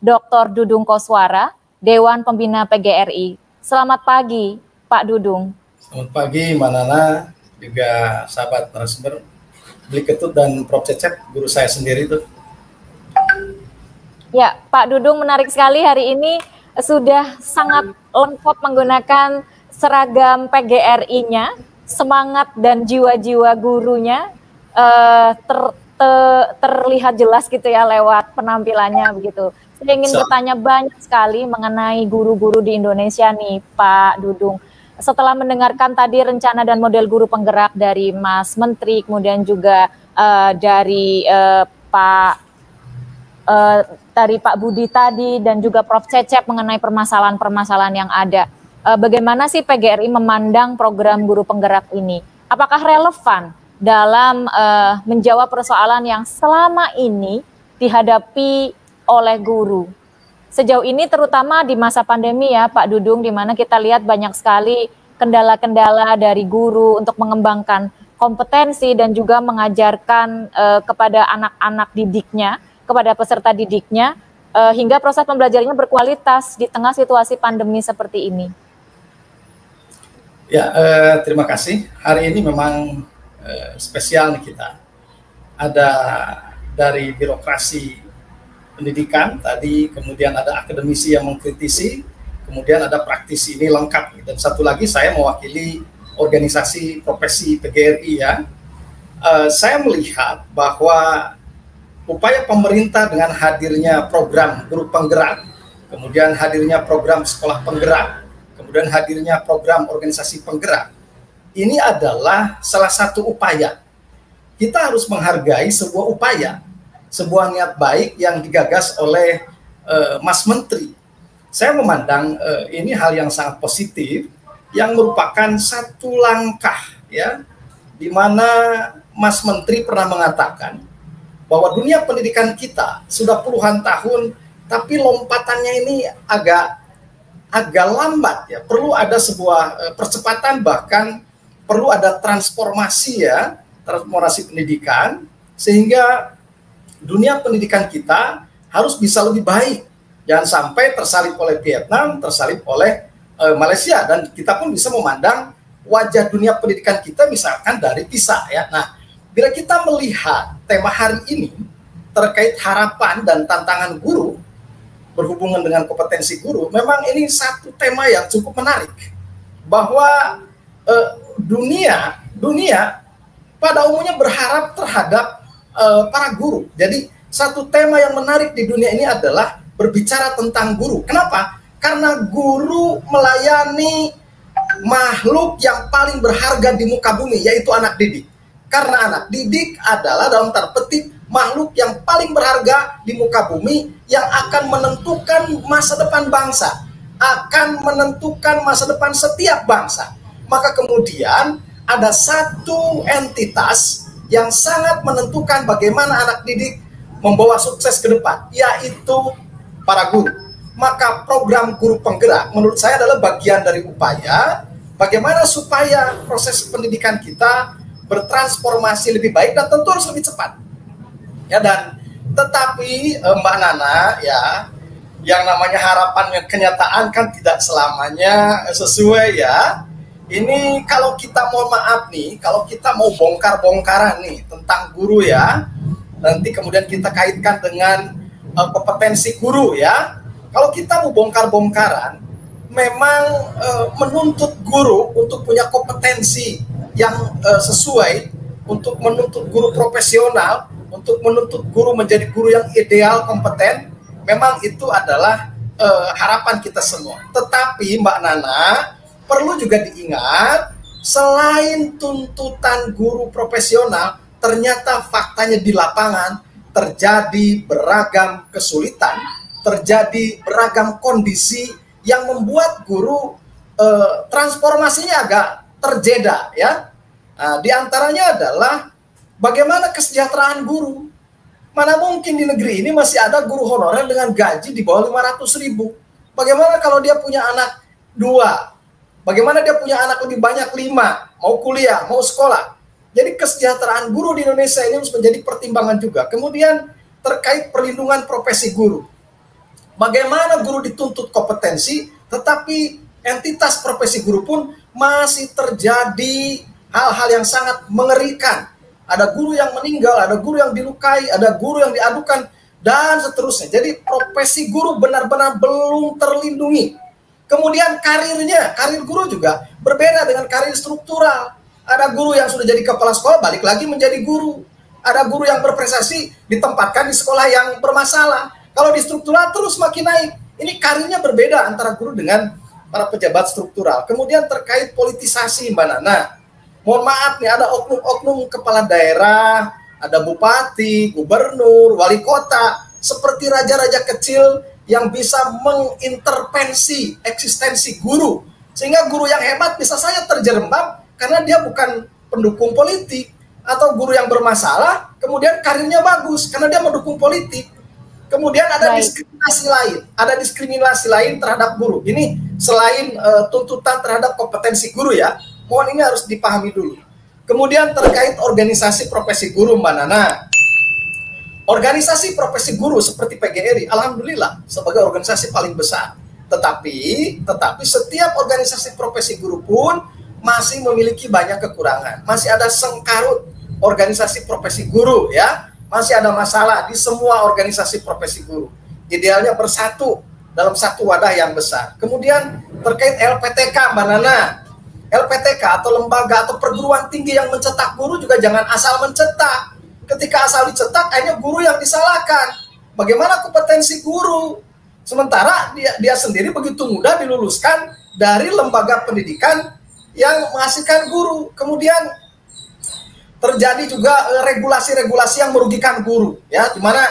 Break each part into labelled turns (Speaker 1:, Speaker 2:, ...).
Speaker 1: Dr. Dudung Koswara, Dewan Pembina PGRI. Selamat pagi, Pak Dudung.
Speaker 2: Selamat pagi, Mbak Nana, juga sahabat narasumber, Beli Ketut dan Prof. Cecep, guru saya sendiri itu.
Speaker 1: Ya, Pak Dudung, menarik sekali hari ini sudah sangat lengkap menggunakan seragam PGRI-nya, semangat dan jiwa-jiwa gurunya terlihat jelas gitu ya lewat penampilannya begitu. Saya ingin bertanya banyak sekali mengenai guru-guru di Indonesia nih, Pak Dudung. Setelah mendengarkan tadi rencana dan model guru penggerak dari Mas Menteri, kemudian juga dari Pak Budi tadi dan juga Prof. Cecep mengenai permasalahan-permasalahan yang ada. Bagaimana sih PGRI memandang program guru penggerak ini? Apakah relevan dalam menjawab persoalan yang selama ini dihadapi oleh guru? Sejauh ini terutama di masa pandemi ya Pak Dudung, di mana kita lihat banyak sekali kendala-kendala dari guru untuk mengembangkan kompetensi dan juga mengajarkan kepada anak-anak didiknya, kepada peserta didiknya, hingga proses pembelajarannya berkualitas di tengah situasi pandemi seperti ini.
Speaker 2: Ya, terima kasih. Hari ini memang spesial nih kita. Ada dari birokrasi pendidikan tadi, kemudian ada akademisi yang mengkritisi, kemudian ada praktisi, ini lengkap. Dan satu lagi saya mewakili organisasi profesi PGRI ya. Saya melihat bahwa upaya pemerintah dengan hadirnya program guru penggerak, kemudian hadirnya program sekolah penggerak, kemudian hadirnya program organisasi penggerak, ini adalah salah satu upaya. Kita harus menghargai sebuah upaya, sebuah niat baik yang digagas oleh Mas Menteri. Saya memandang ini hal yang sangat positif, yang merupakan satu langkah ya, di mana Mas Menteri pernah mengatakan bahwa dunia pendidikan kita sudah puluhan tahun, tapi lompatannya ini agak lambat ya. Perlu ada sebuah percepatan, bahkan perlu ada transformasi ya, transformasi pendidikan, sehingga dunia pendidikan kita harus bisa lebih baik. Jangan sampai tersalip oleh Vietnam, tersalip oleh Malaysia, dan kita pun bisa memandang wajah dunia pendidikan kita misalkan dari PISA ya. Nah, bila kita melihat tema hari ini terkait harapan dan tantangan guru berhubungan dengan kompetensi guru, memang ini satu tema yang cukup menarik, bahwa dunia pada umumnya berharap terhadap para guru. Jadi satu tema yang menarik di dunia ini adalah berbicara tentang guru. Kenapa? Karena guru melayani makhluk yang paling berharga di muka bumi, yaitu anak didik. Karena anak didik adalah dalam tanda petik makhluk yang paling berharga di muka bumi, yang akan menentukan masa depan bangsa, akan menentukan masa depan setiap bangsa. Maka kemudian ada satu entitas yang sangat menentukan bagaimana anak didik membawa sukses ke depan, yaitu para guru. Maka program guru penggerak menurut saya adalah bagian dari upaya bagaimana supaya proses pendidikan kita bertransformasi lebih baik dan tentu harus lebih cepat. Ya, dan tetapi Mbak Nana ya, yang namanya harapan dan kenyataan kan tidak selamanya sesuai ya. Ini kalau kita mau maaf nih, kalau kita mau bongkar-bongkaran nih tentang guru ya, nanti kemudian kita kaitkan dengan kompetensi guru ya. Kalau kita mau bongkar-bongkaran, memang menuntut guru untuk punya kompetensi yang sesuai, untuk menuntut guru profesional, untuk menuntut guru menjadi guru yang ideal, kompeten, memang itu adalah harapan kita semua. Tetapi Mbak Nana, perlu juga diingat, selain tuntutan guru profesional, ternyata faktanya di lapangan terjadi beragam kesulitan, terjadi beragam kondisi yang membuat guru transformasinya agak terjeda ya. Nah, di antaranya adalah bagaimana kesejahteraan guru. Mana mungkin di negeri ini masih ada guru honorer dengan gaji di bawah 500.000. Bagaimana kalau dia punya anak 2? Bagaimana dia punya anak lebih banyak 5, mau kuliah, mau sekolah. Jadi kesejahteraan guru di Indonesia ini harus menjadi pertimbangan juga. Kemudian terkait perlindungan profesi guru. bagaimana guru dituntut kompetensi, tetapi entitas profesi guru pun masih terjadi hal-hal yang sangat mengerikan. Ada guru yang meninggal, ada guru yang dilukai, ada guru yang diadukan, dan seterusnya. Jadi profesi guru benar-benar belum terlindungi. Kemudian karirnya, karir guru juga berbeda dengan karir struktural. Ada guru yang sudah jadi kepala sekolah, balik lagi menjadi guru. Ada guru yang berprestasi, ditempatkan di sekolah yang bermasalah. Kalau di struktural terus makin naik. Ini karirnya berbeda antara guru dengan para pejabat struktural. Kemudian terkait politisasi, Mbak Nana. Mohon maaf nih, ada oknum-oknum kepala daerah, ada bupati, gubernur, wali kota, seperti raja-raja kecil yang bisa mengintervensi eksistensi guru. Sehingga guru yang hebat bisa saja terjerembab karena dia bukan pendukung politik. Atau guru yang bermasalah, kemudian karirnya bagus karena dia mendukung politik. Kemudian ada diskriminasi lain terhadap guru. Ini selain tuntutan terhadap kompetensi guru ya, mohon ini harus dipahami dulu. Kemudian terkait organisasi profesi guru, Mbak Nana. Organisasi profesi guru seperti PGRI, alhamdulillah sebagai organisasi paling besar. Tetapi setiap organisasi profesi guru pun masih memiliki banyak kekurangan. Masih ada sengkarut organisasi profesi guru ya. Masih ada masalah di semua organisasi profesi guru. Idealnya bersatu dalam satu wadah yang besar. Kemudian terkait LPTK, Mbak Nana. LPTK atau lembaga atau perguruan tinggi yang mencetak guru juga jangan asal mencetak. Ketika asal dicetak, akhirnya guru yang disalahkan. Bagaimana kompetensi guru? Sementara dia sendiri begitu mudah diluluskan dari lembaga pendidikan yang menghasilkan guru. Kemudian terjadi juga regulasi-regulasi yang merugikan guru, ya, di mana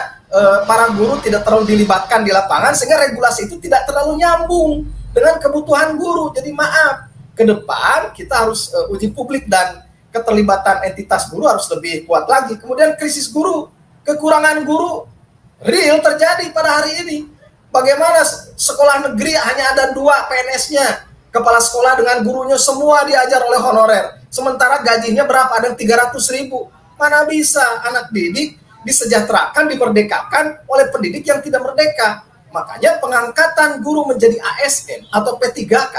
Speaker 2: para guru tidak terlalu dilibatkan di lapangan sehingga regulasi itu tidak terlalu nyambung dengan kebutuhan guru. Jadi maaf, ke depan kita harus uji publik dan keterlibatan entitas guru harus lebih kuat lagi. Kemudian krisis guru, kekurangan guru real terjadi pada hari ini. Bagaimana sekolah negeri hanya ada 2 PNS-nya, kepala sekolah dengan gurunya semua diajar oleh honorer. Sementara gajinya berapa? Ada 300.000. Mana bisa anak didik disejahterakan, dimerdekakan oleh pendidik yang tidak merdeka. Makanya pengangkatan guru menjadi ASN atau P3K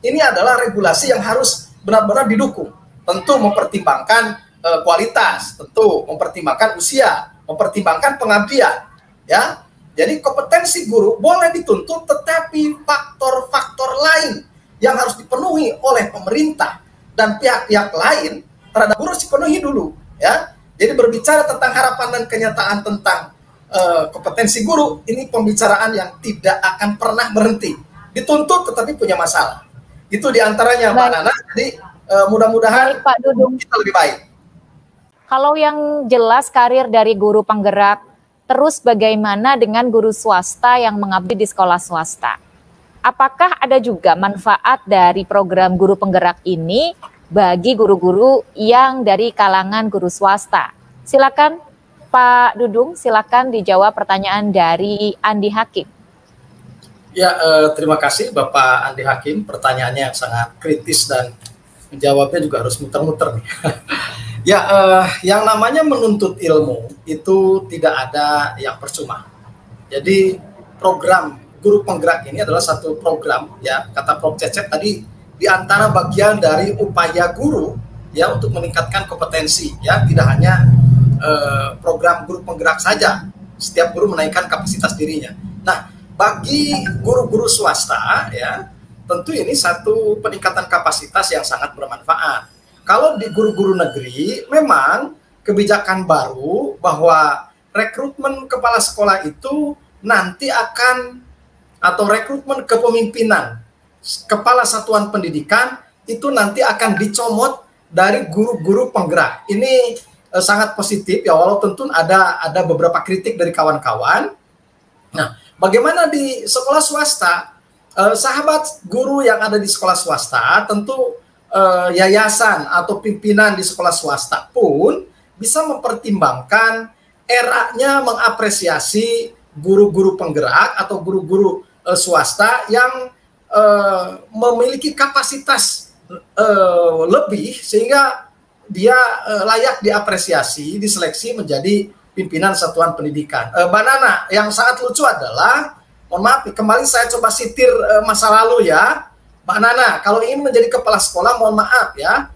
Speaker 2: ini adalah regulasi yang harus benar-benar didukung. Tentu mempertimbangkan kualitas, tentu mempertimbangkan usia, mempertimbangkan pengabdian. Ya, jadi kompetensi guru boleh dituntut, tetapi faktor-faktor lain yang harus dipenuhi oleh pemerintah dan pihak-pihak lain terhadap guru dipenuhi dulu, ya. Jadi berbicara tentang harapan dan kenyataan tentang kompetensi guru, ini pembicaraan yang tidak akan pernah berhenti. Dituntut tetapi punya masalah. Itu diantaranya, Mbak Nana. Jadi mudah-mudahan
Speaker 1: Pak Dudung,
Speaker 2: kita lebih baik.
Speaker 1: Kalau yang jelas karir dari guru penggerak, terus bagaimana dengan guru swasta yang mengabdi di sekolah swasta? Apakah ada juga manfaat dari program guru penggerak ini bagi guru-guru yang dari kalangan guru swasta? Silakan Pak Dudung, silakan dijawab pertanyaan dari Andi Hakim.
Speaker 2: Ya, terima kasih Bapak Andi Hakim. Pertanyaannya yang sangat kritis dan menjawabnya juga harus muter-muter nih. Ya, yang namanya menuntut ilmu itu tidak ada yang percuma. Jadi program guru penggerak ini adalah satu program, ya, kata Prof. Cecep tadi, di antara bagian dari upaya guru ya untuk meningkatkan kompetensi, ya, tidak hanya program guru penggerak saja, setiap guru menaikkan kapasitas dirinya. Nah, bagi guru-guru swasta ya, tentu ini satu peningkatan kapasitas yang sangat bermanfaat. Kalau di guru-guru negeri memang kebijakan baru bahwa rekrutmen kepala sekolah itu nanti akan, atau rekrutmen kepemimpinan kepala satuan pendidikan itu nanti akan dicomot dari guru-guru penggerak. Ini sangat positif ya, walau tentu ada beberapa kritik dari kawan-kawan. Nah, bagaimana di sekolah swasta? Sahabat guru yang ada di sekolah swasta, tentu yayasan atau pimpinan di sekolah swasta pun bisa mempertimbangkan eranya mengapresiasi guru-guru penggerak atau guru-guru swasta yang memiliki kapasitas lebih sehingga dia layak diapresiasi, diseleksi menjadi pimpinan satuan pendidikan. Mbak Nana, yang sangat lucu adalah mohon maaf nih, kembali saya coba sitir masa lalu ya, Mbak Nana, kalau ingin menjadi kepala sekolah, mohon maaf ya,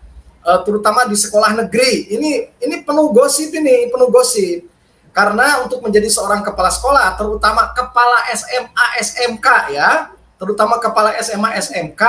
Speaker 2: terutama di sekolah negeri, ini penuh gosip penuh gosip. Karena untuk menjadi seorang kepala sekolah, terutama kepala SMA, SMK ya, terutama kepala SMA, SMK,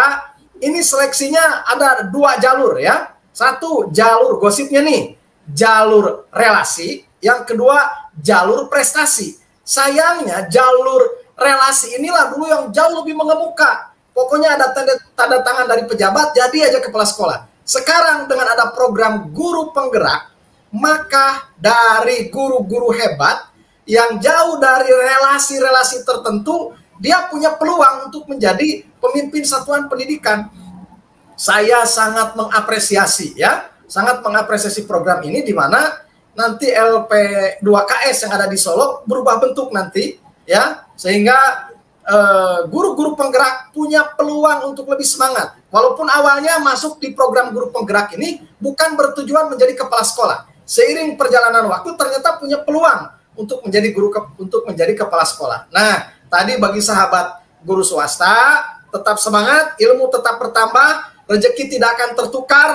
Speaker 2: ini seleksinya ada 2 jalur ya. Satu, jalur gosipnya nih, jalur relasi, yang kedua, jalur prestasi. Sayangnya, jalur relasi inilah dulu yang jauh lebih mengemuka. Pokoknya ada tanda tangan dari pejabat, jadi aja kepala sekolah. Sekarang dengan ada program guru penggerak, maka dari guru-guru hebat yang jauh dari relasi-relasi tertentu, dia punya peluang untuk menjadi pemimpin satuan pendidikan. Saya sangat mengapresiasi ya, sangat mengapresiasi program ini, di mana nanti LP2KS yang ada di Solo berubah bentuk nanti ya, sehingga guru-guru penggerak punya peluang untuk lebih semangat. Walaupun awalnya masuk di program guru penggerak ini bukan bertujuan menjadi kepala sekolah. Seiring perjalanan waktu ternyata punya peluang untuk menjadi untuk menjadi kepala sekolah. Nah, tadi bagi sahabat guru swasta, tetap semangat, ilmu tetap bertambah, rezeki tidak akan tertukar.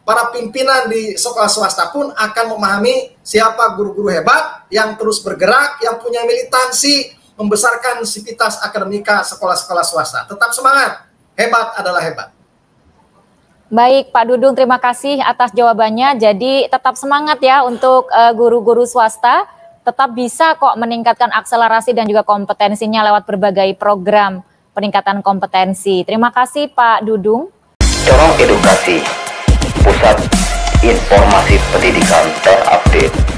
Speaker 2: Para pimpinan di sekolah swasta pun akan memahami siapa guru-guru hebat yang terus bergerak, yang punya militansi, membesarkan sivitas akademika sekolah-sekolah swasta. Tetap semangat, hebat adalah hebat.
Speaker 1: Baik, Pak Dudung, terima kasih atas jawabannya. Jadi tetap semangat ya untuk guru-guru swasta, tetap bisa kok meningkatkan akselerasi dan juga kompetensinya lewat berbagai program peningkatan kompetensi. Terima kasih Pak Dudung.
Speaker 3: Corong Edukasi, pusat informasi pendidikan terupdate.